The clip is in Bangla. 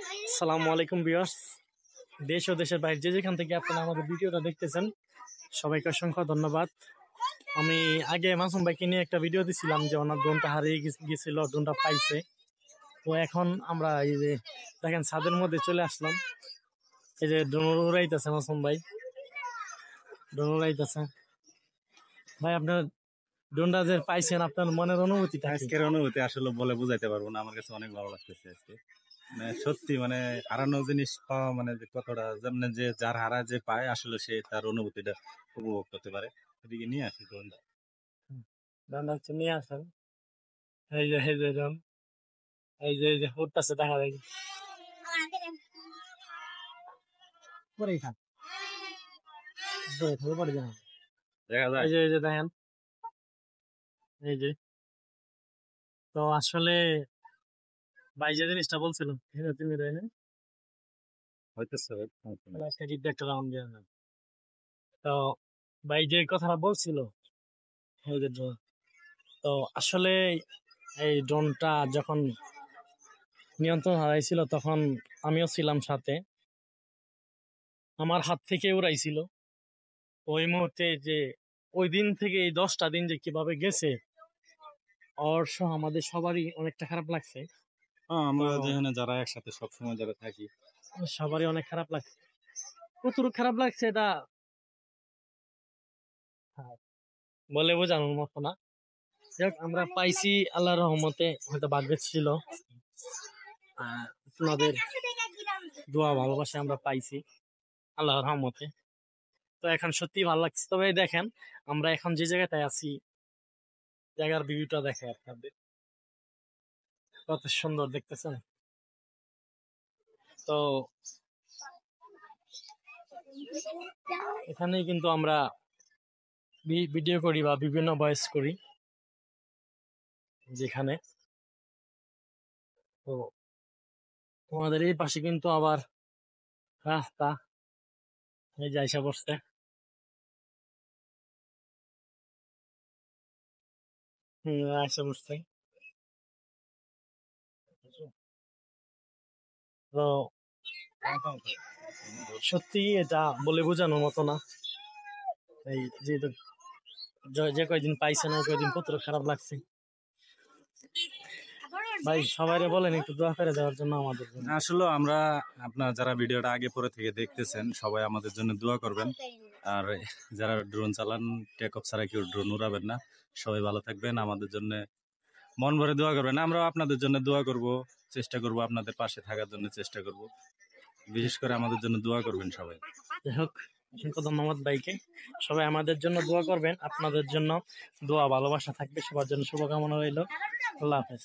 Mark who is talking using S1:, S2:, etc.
S1: আসসালামু আলাইকুম ভিউয়ার্স, দেশ ও দেশের বাইরে যে যেখান থেকে আপনারা আমাদের ভিডিওটা দেখতেছেন সবাইকে অসংখ্য ধন্যবাদ। আমি আগে মাসুম ভাইকে নিয়ে একটা ভিডিও দিছিলাম যে ওনার ড্রোনটা হারিয়ে গেছিল, ড্রোনটা পাইছে। তো এখন আমরা এই যে দেখেন ছাদের মধ্যে চলে আসলাম। এই যে ড্রোন উড়াইতেছে মাসুম ভাই, ড্রোন উড়াইতেছে। ভাই আপনার ড্রোনটা যে পাইছেন আপনার মনের অনুভূতিটা কি?
S2: আজকের অনুভূতি আসলে বলে বুঝাইতে পারবো না, আমার কাছে অনেক ভালো লাগতেছে আজকে। মানে সত্যি মানে হারানো জিনিস পাওয়া মানে যে কতটা, যেমন যে যার হারা যে পায় আসলে সে তার অনুভূতিটা উপভোগ করতে পারে। এদিকে নিয়ে আসি ড্রোনটা।
S1: ড্রোনটা হচ্ছে নিয়ে আসেন। এই যে ড্রোন, এই যে উঠতেছে, দেখা যায় পরেই থাক পরে যান।
S2: দেখা যায়
S1: এই যে দেখেন, এই যে তো আসলে ভাই যে জিনিসটা বলছিল তুমি
S2: হইতেছে।
S1: একটা রাউন্ড দিয়ে নেন। তো ভাই যে কথাটা বলছিল এই যে drone, তো আসলে এই ড্রোনটা যখন নিয়ন্ত্রণ হারাইছিল তখন আমিও ছিলাম সাথে, আমার হাত থেকে উড়াইছিল ওই মুহূর্তে। যে ওই দিন থেকে এই 10টা দিন যে কিভাবে গেছে ওর সহ আমাদের সবারই অনেকটা খারাপ লাগছে।
S2: হ্যাঁ, আমরা যেখানে যারা একসাথে সবসময় যারা থাকি
S1: সবারই অনেক খারাপ লাগছে। প্রচুর খারাপ লাগছে, এটা বলে বোঝানোর মতো না। যাক, আমরা পাইছি আল্লাহর রহমতে, হয়তো ভাগ্যে ছিল। আপনাদের দোয়া ভালোবাসা আমরা পাইছি আল্লাহর রহমতে। তো এখন সত্যি ভালো লাগছে। তবে দেখেন আমরা এখন যে জায়গাটায় আছি, জায়গার ভিউটা দেখে আপনাদের কত সুন্দর দেখতেছেন। তো এখানেই কিন্তু আমরা ভিডিও করি বা বিভিন্ন ভয়েস করি যেখানে। তো তোমাদের এই পাশে কিন্তু আবার রাস্তা, এই যে আইসা পড়ছে। আইসা পড়ছে। তো সত্যি এটা বলে বোঝানোর মতো না। এই যে যে কয়দিন পাইছে না, কয়দিন কত খারাপ লাগছে। ভাই সবাইরে বলেন একটু দোয়া করে দেওয়ার জন্য আমাদের জন্য।
S2: আসলে আমরা আপনার যারা ভিডিওটা আগে পরে থেকে দেখতেছেন সবাই আমাদের জন্য দোয়া করবেন। আর যারা ড্রোন চালান টেক অফ ছাড়া কেউ ড্রোন উড়াবেন না। সবাই ভালো থাকবেন, আমাদের জন্য মন ভরে দোয়া করবেন। আমরাও আপনাদের জন্য দোয়া করব, চেষ্টা করব আপনাদের পাশে থাকার জন্য চেষ্টা করব। বিশেষ করে আমাদের জন্য দোয়া করবেন সবাই।
S1: যাই হোক, অসংখ্য ধন্যবাদ ভাইকে। সবাই আমাদের জন্য দোয়া করবেন, আপনাদের জন্য দোয়া ভালোবাসা থাকবে, সবার জন্য শুভকামনা রইল। আল্লাহ হাফেজ।